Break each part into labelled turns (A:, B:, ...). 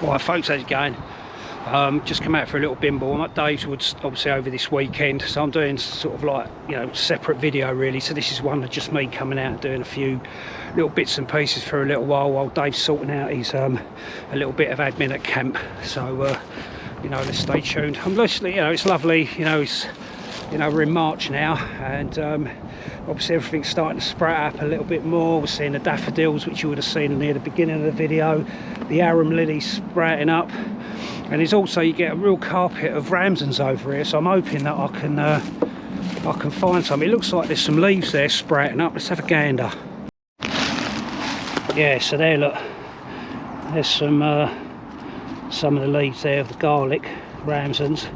A: Right folks, how's it going? Just come out for a little bimble. I'm at Dave's obviously over this weekend, so I'm doing sort of like, you know, separate video really. So this is one of just me coming out and doing a few little bits and pieces for a little while Dave's sorting out his a little bit of admin at camp. So you know, let's stay tuned. I'm listening, you know, it's lovely, you know, it's, you know, we're in March now, and obviously everything's starting to sprout up a little bit more. We're seeing the daffodils, which you would have seen near the beginning of the video, the arum lilies sprouting up, and there's also, you get a real carpet of ramsons over here, so I'm hoping that I can find some. It looks like there's some leaves there sprouting up. Let's have a gander. Yeah, so there, look, there's some of the leaves there of the garlic ramsons.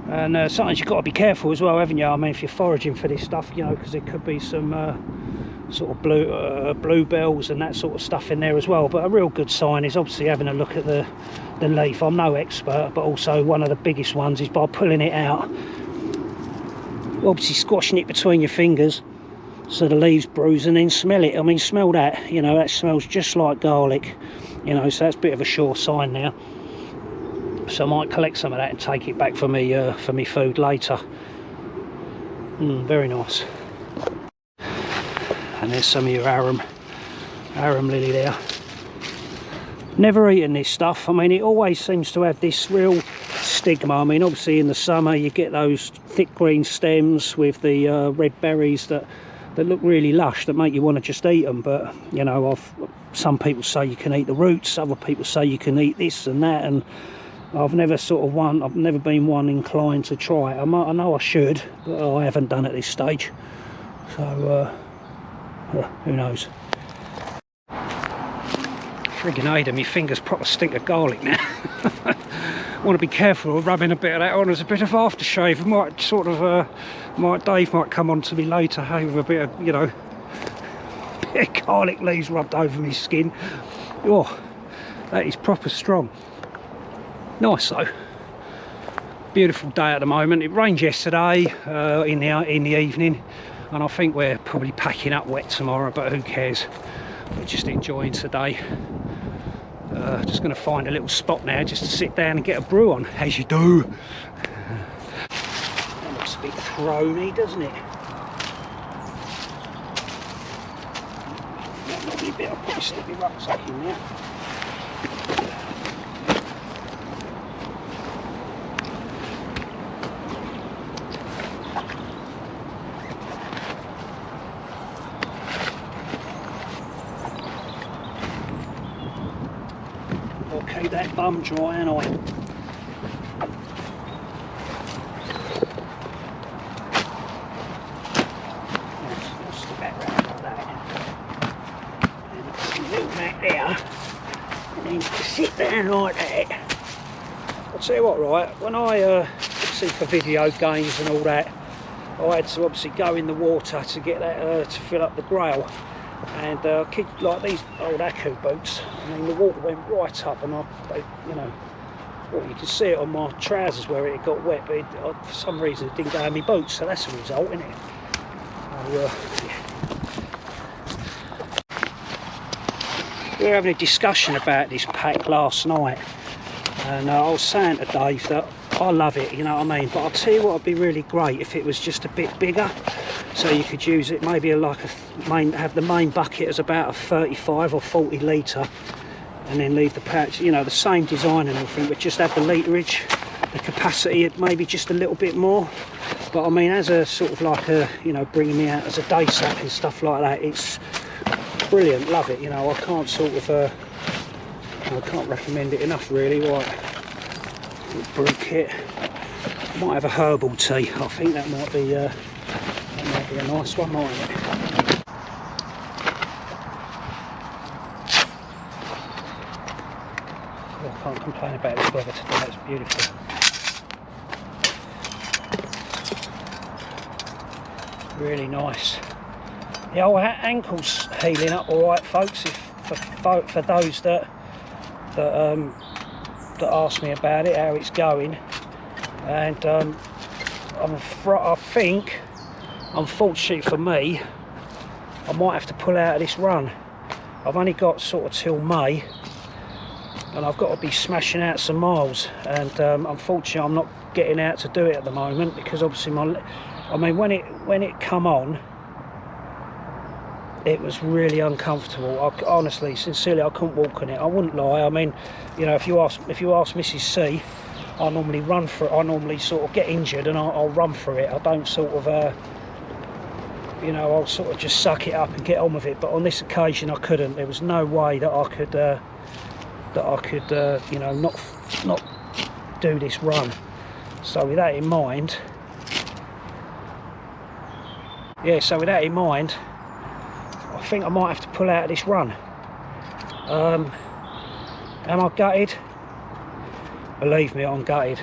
A: And sometimes you've got to be careful as well, haven't you? I mean, if you're foraging for this stuff, you know, because there could be some sort of bluebells and that sort of stuff in there as well. But a real good sign is obviously having a look at the leaf. I'm no expert, but also one of the biggest ones is by pulling it out, obviously squashing it between your fingers so the leaves bruise, and then smell it. I mean, smell that, you know, that smells just like garlic, you know, so that's a bit of a sure sign now. So I might collect some of that and take it back for me food later. Very nice. And there's some of your arum lily there. Never eaten this stuff. I mean, it always seems to have this real stigma. I mean, obviously in the summer you get those thick green stems with the red berries that look really lush, that make you want to just eat them. But you know, some people say you can eat the roots, other people say you can eat this and that, and I've never been one inclined to try it. I know I should, but I haven't done at this stage. So who knows? Friggin' Ada, my fingers proper stink of garlic now. Want to be careful of rubbing a bit of that on as a bit of aftershave. I might sort of, Dave might come on to me later, hey, with a bit of, you know, bit of garlic leaves rubbed over my skin. Oh, that is proper strong. Nice though. Beautiful day at the moment. It rained yesterday in the evening, and I think we're probably packing up wet tomorrow, but who cares? We're just enjoying today. Just going to find a little spot now just to sit down and get a brew on, as you do. That looks a bit throny, doesn't it? That might be a bit. I'll probably stick my rucksack in there. Keep that bum dry, and I stick that round like that, and put a little mat there, and then sit down like that. I'll tell you what, right, when I see for video games and all that, I had to obviously go in the water to get that to fill up the Grayl. And like these old Aku boots, I mean, the water went right up, and you know, well, you can see it on my trousers where it got wet, but for some reason it didn't go in my boots, so that's the result, isn't it? Yeah. We were having a discussion about this pack last night, and I was saying to Dave that I love it, you know what I mean, but I'll tell you what would be really great if it was just a bit bigger, so you could use it maybe like have the main bucket as about a 35 or 40 litre, and then leave the pouch, you know, the same design and everything, but just have the literage, the capacity maybe just a little bit more. But I mean, as a sort of like a, you know, bringing me out as a day sack and stuff like that, it's brilliant, love it, you know. I can't sort of I can't recommend it enough really. Right, brew kit. Might have a herbal tea. I think that might be a nice one, mightn't it? I can't complain about this weather today. It's beautiful. Really nice. The old ankle's healing up all right, folks. For those that ask me about it, how it's going, and I think, unfortunately for me, I might have to pull out of this run. I've only got sort of till May, and I've got to be smashing out some miles, and unfortunately I'm not getting out to do it at the moment, because obviously I mean when it come on, it was really uncomfortable. Honestly, sincerely, I couldn't walk on it. I wouldn't lie. I mean, you know, if you ask Mrs. C, I normally run for it. I normally sort of get injured and I'll run for it. I don't sort of, you know, I'll sort of just suck it up and get on with it. But on this occasion, I couldn't. There was no way that I could, you know, not do this run. So with that in mind, yeah. So with that in mind, I think I might have to pull out of this run. Am I gutted? Believe me, I'm gutted.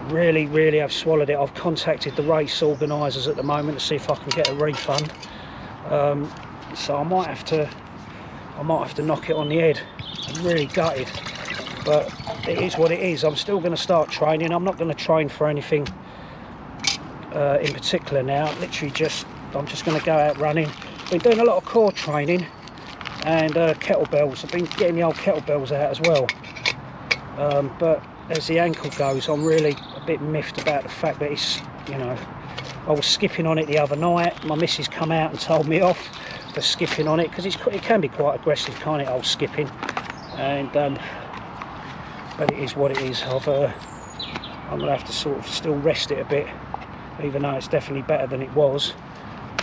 A: Really have swallowed it. I've contacted the race organisers at the moment to see if I can get a refund. So I might have to knock it on the head. I'm really gutted, but it is what it is. I'm still going to start training. I'm not going to train for anything in particular now. Literally I'm just going to go out running. Been doing a lot of core training and kettlebells. I've been getting the old kettlebells out as well. But as the ankle goes, I'm really a bit miffed about the fact that it's, you know, I was skipping on it the other night. My missus come out and told me off for skipping on it, because it can be quite aggressive, can't it, old skipping? And but it is what it is. I'm gonna have to sort of still rest it a bit, even though it's definitely better than it was,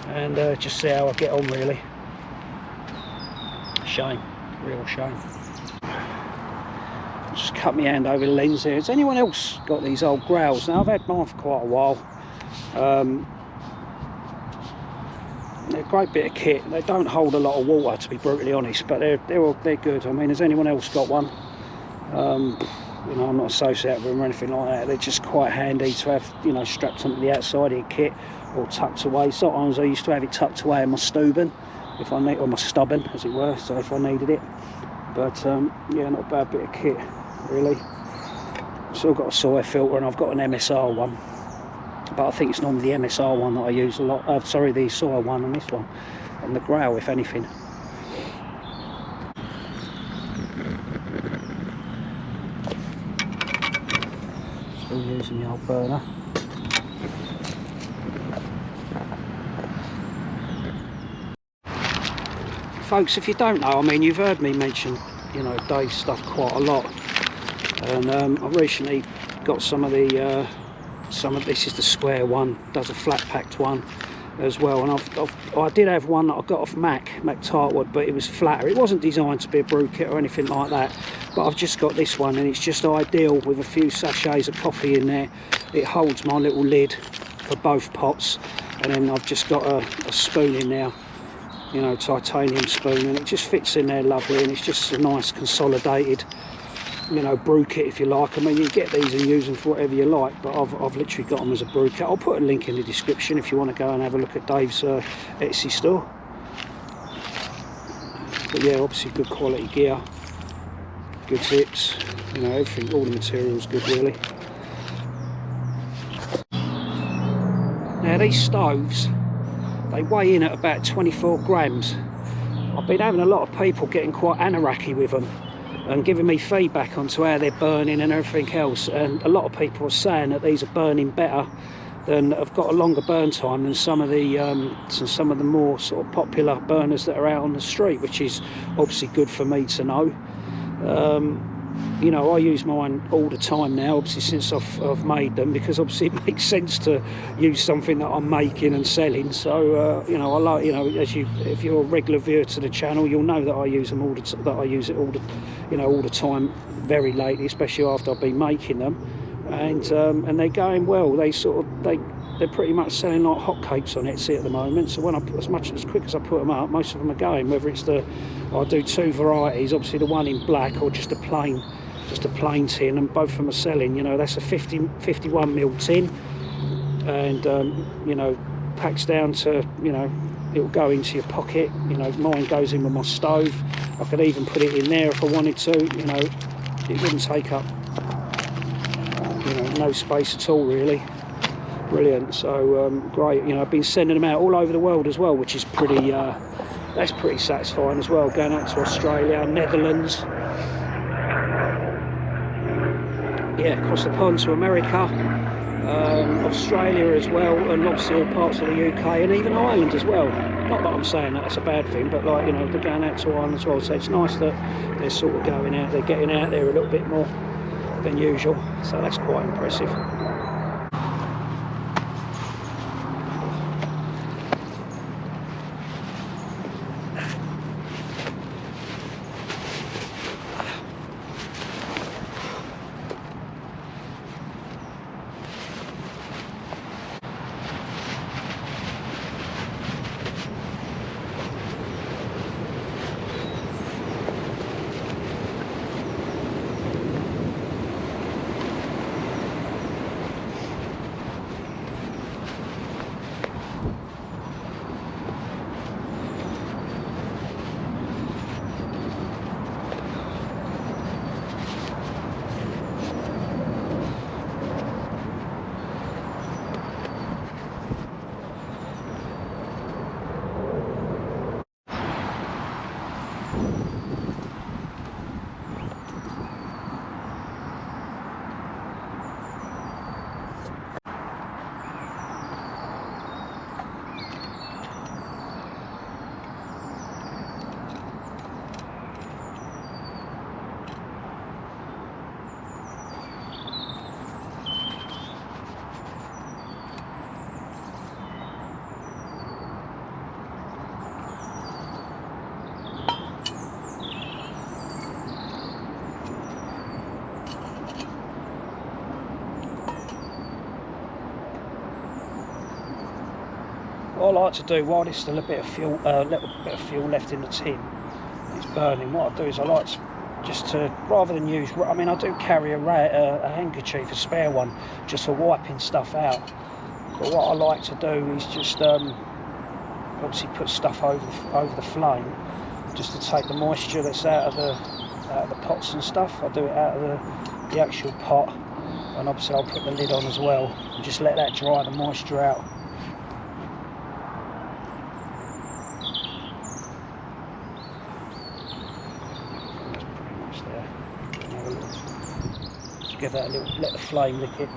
A: and just see how I get on, really. Shame, real shame. Just cut my hand over the lens here. Has anyone else got these old Grayls? Now, I've had mine for quite a while. They're a great bit of kit. They don't hold a lot of water, to be brutally honest, but they're good. I mean, has anyone else got one? You know, I'm not associated with them or anything like that. They're just quite handy to have, you know, strapped onto the outside of your kit or tucked away. Sometimes I used to have it tucked away in my stubborn, if I need, or my stubborn, as it were, so if I needed it. But yeah, not a bad bit of kit, really. Still got a soy filter, and I've got an MSR one, but I think it's normally the MSR one that I use a lot. Sorry, the soy one and this one, and the Grayl, if anything. Still using the old burner. Folks, if you don't know, I mean, you've heard me mention, you know, Dave's stuff quite a lot, and I recently got some of this is the square one, does a flat packed one as well, and I did have one that I got off Mac Tartwood, but it was flatter. It wasn't designed to be a brew kit or anything like that, but I've just got this one, and it's just ideal with a few sachets of coffee in there. It holds my little lid for both pots, and then I've just got a spoon in there, you know, titanium spoon, and it just fits in there lovely, and it's just a nice consolidated, you know, brew kit, if you like. I mean, you get these and use them for whatever you like, but I've literally got them as a brew kit. I'll put a link in the description if you want to go and have a look at Dave's Etsy store. But yeah, obviously good quality gear, good tips, you know, everything, all the material's good, really. Now these stoves, they weigh in at about 24 grams. I've been having a lot of people getting quite anoraki with them and giving me feedback onto how they're burning and everything else, and a lot of people are saying that these are burning better, than have got a longer burn time than some of the more sort of popular burners that are out on the street, which is obviously good for me to know. You know, I use mine all the time now, obviously, since I've made them, because obviously it makes sense to use something that I'm making and selling. So you know, I like, you know, if you're a regular viewer to the channel, you'll know that I use them all the time, very lately, especially after I've been making them, and they're going well. They're pretty much selling like hotcakes on Etsy at the moment. So when as quick as I put them up, most of them are going. Whether it's I do two varieties, obviously the one in black or just a plain tin, and both of them are selling. You know, that's a 51mm tin, and you know, packs down to, you know, it'll go into your pocket. You know, mine goes in with my stove. I could even put it in there if I wanted to. You know, it wouldn't take up, you know, no space at all, really. Brilliant. So great. You know, I've been sending them out all over the world as well, which is pretty that's pretty satisfying as well, going out to Australia, Netherlands, yeah, across the pond to America, Australia as well, and obviously all parts of the UK and even Ireland as well. Not that I'm saying that's a bad thing, but like, you know, they're going out to Ireland as well, so it's nice that they're sort of going out, they're getting out there a little bit more than usual, so that's quite impressive. What I like to do while there's still a bit of fuel, little bit of fuel left in the tin, it's burning. What I do is I like to just to, rather than use, I mean I do carry a handkerchief, a spare one, just for wiping stuff out. But what I like to do is just obviously put stuff over the flame, just to take the moisture that's out of the pots and stuff. I do it out of the actual pot, and obviously I'll put the lid on as well, and just let that dry the moisture out. Give that a little, let the flame lick it.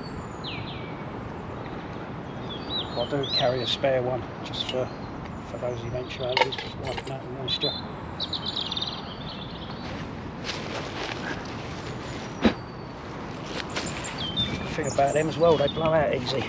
A: I do carry a spare one just for those eventualities, just wiping out the moisture. The thing about them as well, they blow out easy.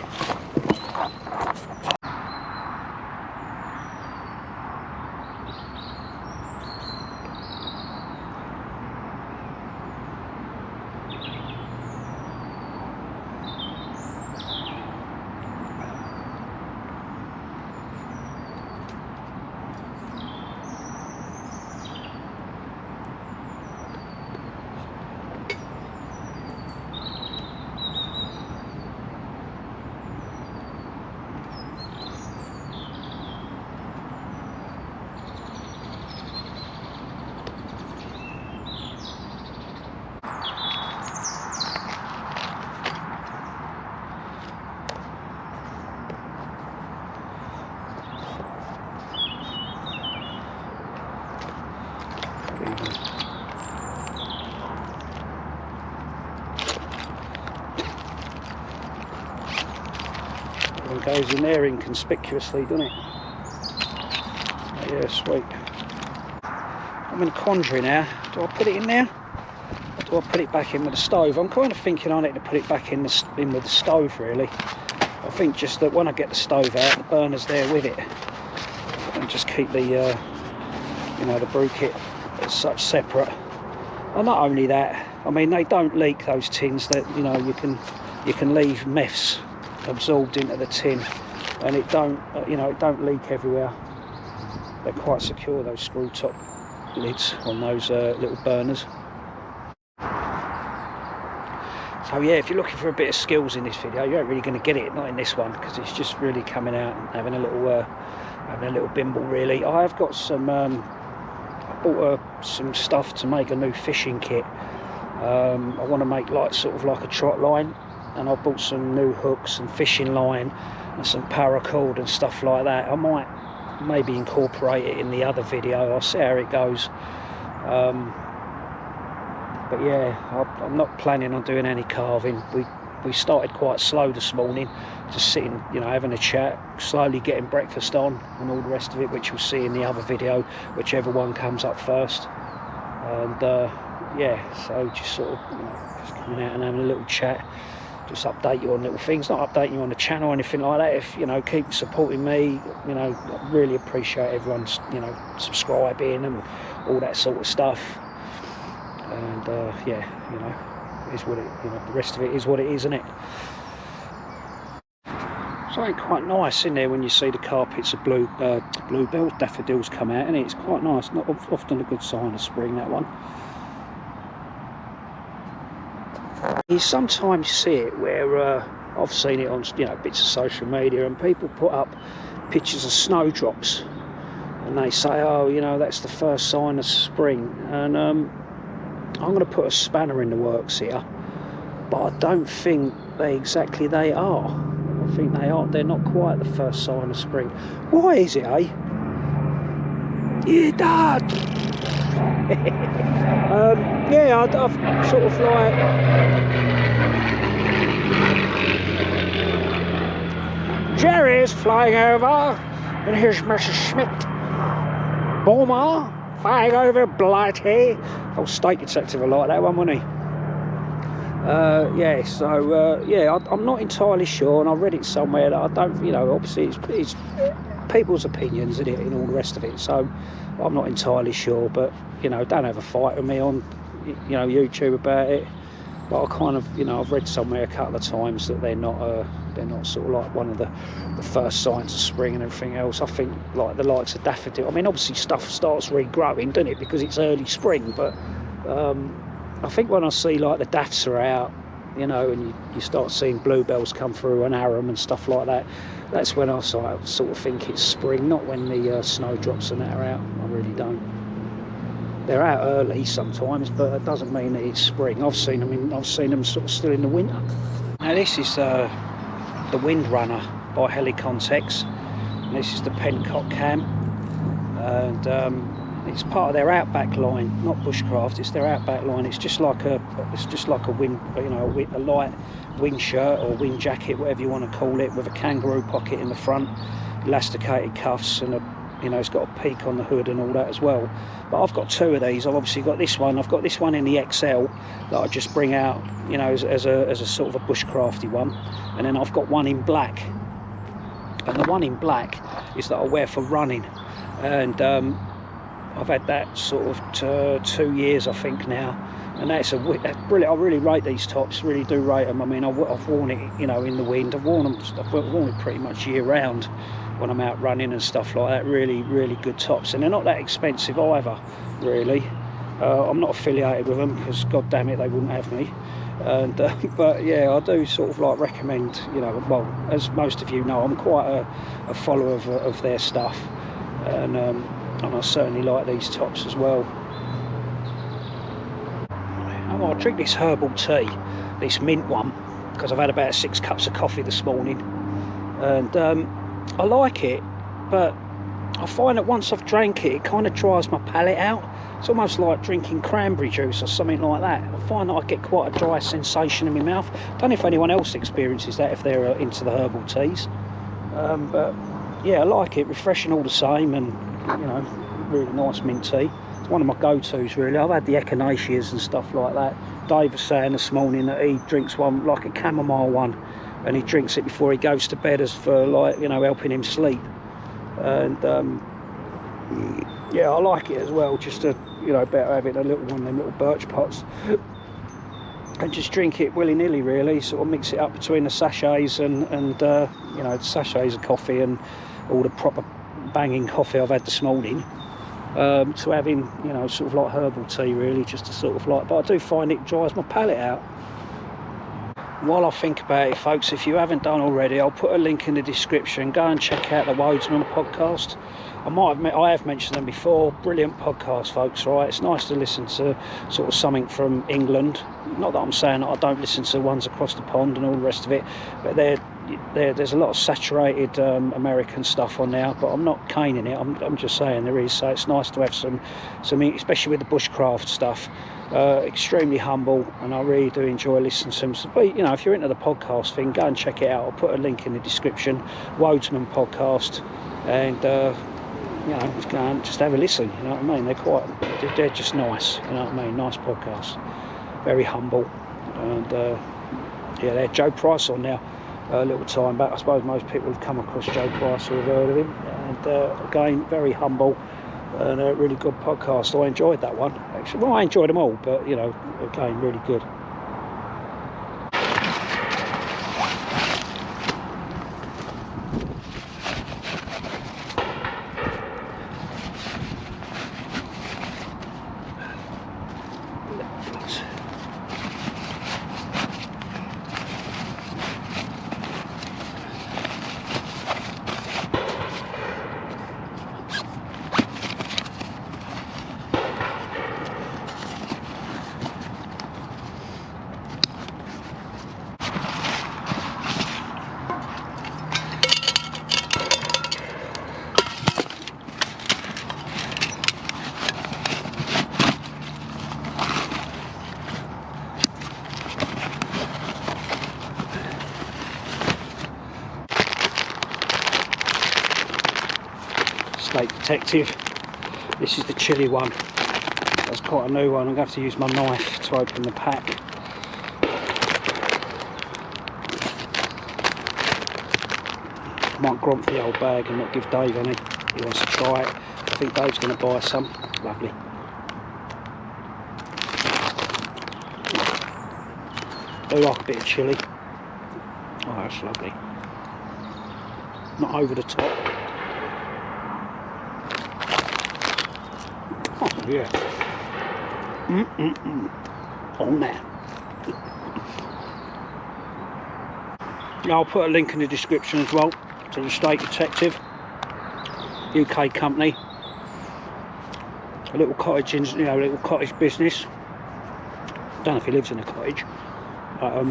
A: It goes in there inconspicuously, doesn't it? Yeah, sweet. I'm in a quandary now. Do I put it in there, or do I put it back in with the stove? I'm kind of thinking I need to put it back in with the stove, really. I think just that when I get the stove out, the burner's there with it, and just keep the you know, the brew kit as such separate. And not only that, I mean, they don't leak, those tins. That, you know, you can leave meths absorbed into the tin, and it don't, you know, it don't leak everywhere. They're quite secure, those screw top lids on those little burners. So yeah, if you're looking for a bit of skills in this video, you ain't really going to get it, not in this one, because it's just really coming out and having a little bimble, really. I have got some I bought some stuff to make a new fishing kit. I want to make like sort of like a trot line, and I bought some new hooks and fishing line and some paracord and stuff like that. I might maybe incorporate it in the other video. I'll see how it goes. But yeah, I'm not planning on doing any carving. We started quite slow this morning, just sitting, you know, having a chat, slowly getting breakfast on and all the rest of it, which you'll see in the other video, whichever one comes up first. And yeah, so just sort of, you know, just coming out and having a little chat, just update you on little things, not updating you on the channel or anything like that. If, you know, keep supporting me, you know, I really appreciate everyone's, you know, subscribing and all that sort of stuff. And yeah, you know, is what it, you know, the rest of it is what it is, isn't it? Something quite nice in there when you see the carpets of bluebells, daffodils come out, and it's quite nice. Not often a good sign of spring, that one. You sometimes see it where I've seen it on, you know, bits of social media, and people put up pictures of snowdrops, and they say, oh, you know, that's the first sign of spring. And I'm going to put a spanner in the works here, but I don't think they are. I think they're not quite the first sign of spring. Why is it, eh? Yeah, Dad! Yeah, I've sort of like... Jerry's flying over in his Messerschmitt. Boomer flying over Blighty. Oh, State Detective, I like that one, wasn't he? Yeah, so yeah, I'm not entirely sure, and I read it somewhere that I don't, you know, obviously it's people's opinions, isn't it, and all the rest of it, so I'm not entirely sure. But, you know, don't have a fight with me on, you know, YouTube about it. But I kind of, you know, I've read somewhere a couple of times that they're not sort of like one of the first signs of spring and everything else. I think like the likes of daffodil, I mean, obviously stuff starts regrowing, doesn't it, because it's early spring, but I think when I see like the daffs are out, you know, and you start seeing bluebells come through and arum and stuff like that, that's when I sort of think it's spring, not when the snowdrops and that are out. I really don't. They're out early sometimes, but it doesn't mean that it's spring. I've seen them sort of still in the winter. Now this is the Windrunner by Helikon Tex. And this is the Pentcock cam, and it's part of their Outback line, not Bushcraft. It's their Outback line. It's just like a wind, you know, a light wind shirt or wind jacket, whatever you want to call it, with a kangaroo pocket in the front, elasticated cuffs, and you know, it's got a peak on the hood and all that as well. But I've got two of these. I've obviously got this one. I've got this one in the XL that I just bring out, you know, as a sort of a bushcrafty one, and then I've got one in black. And the one in black is that I wear for running, and I've had that sort of 2 years, I think, now, and that's brilliant. I really rate these tops, really do rate them. I mean, I've worn it, you know, in the wind. I've worn it pretty much year round when I'm out running and stuff like that. Really, really good tops, and they're not that expensive either, really. I'm not affiliated with them because, god damn it, they wouldn't have me. And but yeah, I do sort of like recommend, you know, well, as most of you know, I'm quite a follower of their stuff, and I certainly like these tops as well. I drink this herbal tea, this mint one, because I've had about 6 cups of coffee this morning, and I like it, but I find that once I've drank it, it kind of dries my palate out. It's almost like drinking cranberry juice or something like that. I find that I get quite a dry sensation in my mouth. I don't know if anyone else experiences that, if they're into the herbal teas, but yeah, I like it, refreshing all the same, and, you know, really nice mint tea. It's one of my go-tos, really. I've had the echinaceas and stuff like that. Dave was saying this morning that he drinks one, like a chamomile one, and he drinks it before he goes to bed, as for, like, you know, helping him sleep. And yeah, I like it as well, just to, you know, better having a little one of them little birch pots and just drink it willy-nilly, really. Sort of mix it up between the sachets and you know, the sachets of coffee and all the proper banging coffee I've had this morning, to having, you know, sort of like herbal tea, really, just to sort of like, but I do find it dries my palate out. While I think about it, folks, if you haven't done already, I'll put a link in the description. Go and check out the Woadsman podcast. I have mentioned them before. Brilliant podcast, folks, right? It's nice to listen to sort of something from England. Not that I'm saying that I don't listen to ones across the pond and all the rest of it, but they're there's a lot of saturated American stuff on there, but I'm not caning it. I'm just saying there is. So it's nice to have some, especially with the bushcraft stuff. Extremely humble, and I really do enjoy listening to them. But you know, if you're into the podcast thing, go and check it out. I'll put a link in the description. Woadsman podcast, and you know, just go and just have a listen. You know what I mean? They're just nice. You know what I mean? Nice podcast. Very humble, and yeah, they're Joe Price on there. A little time back, I suppose most people have come across Joe Price or have heard of him, and again, very humble and a really good podcast. So I enjoyed that one, actually. Well, I enjoyed them all, but you know, again, really good. Detective. This is the chili one. That's quite a new one. I'm going to have to use my knife to open the pack. Might gromp the old bag and not give Dave any. He wants to try it. I think Dave's going to buy some. Lovely. I like a bit of chili. Oh, that's lovely. Not over the top. Oh yeah. On there. Yeah, I'll put a link in the description as well to the State Detective, UK company. A little cottage, you know, little cottage business. Don't know if he lives in a cottage, but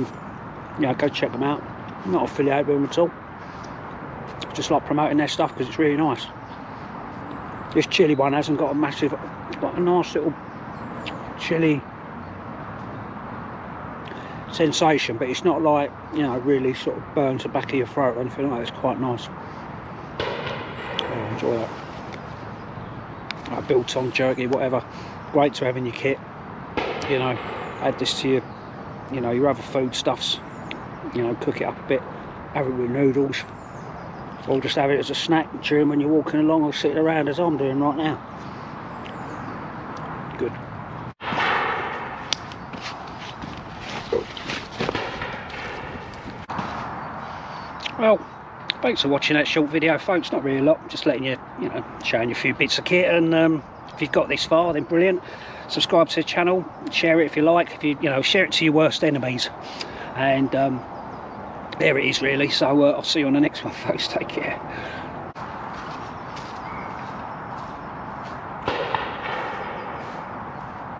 A: yeah, go check them out. I'm not affiliated with them at all. Just like promoting their stuff because it's really nice. This chili one hasn't got a massive, got a nice little chili sensation, but it's not like, you know, really sort of burns the back of your throat or anything like that. It's quite nice. I enjoy that. Like biltong jerky, whatever. Great to have in your kit. You know, add this to your, you know, your other foodstuffs. You know, cook it up a bit. Have it with noodles. Or just have it as a snack during when you're walking along or sitting around as I'm doing right now. Good. Well, thanks for watching that short video, folks. Not really a lot, just letting you, you know, showing you a few bits of kit. And if you've got this far, then brilliant. Subscribe to the channel, share it if you like. If you know, share it to your worst enemies. And there it is, really. So I'll see you on the next one, folks. Take care.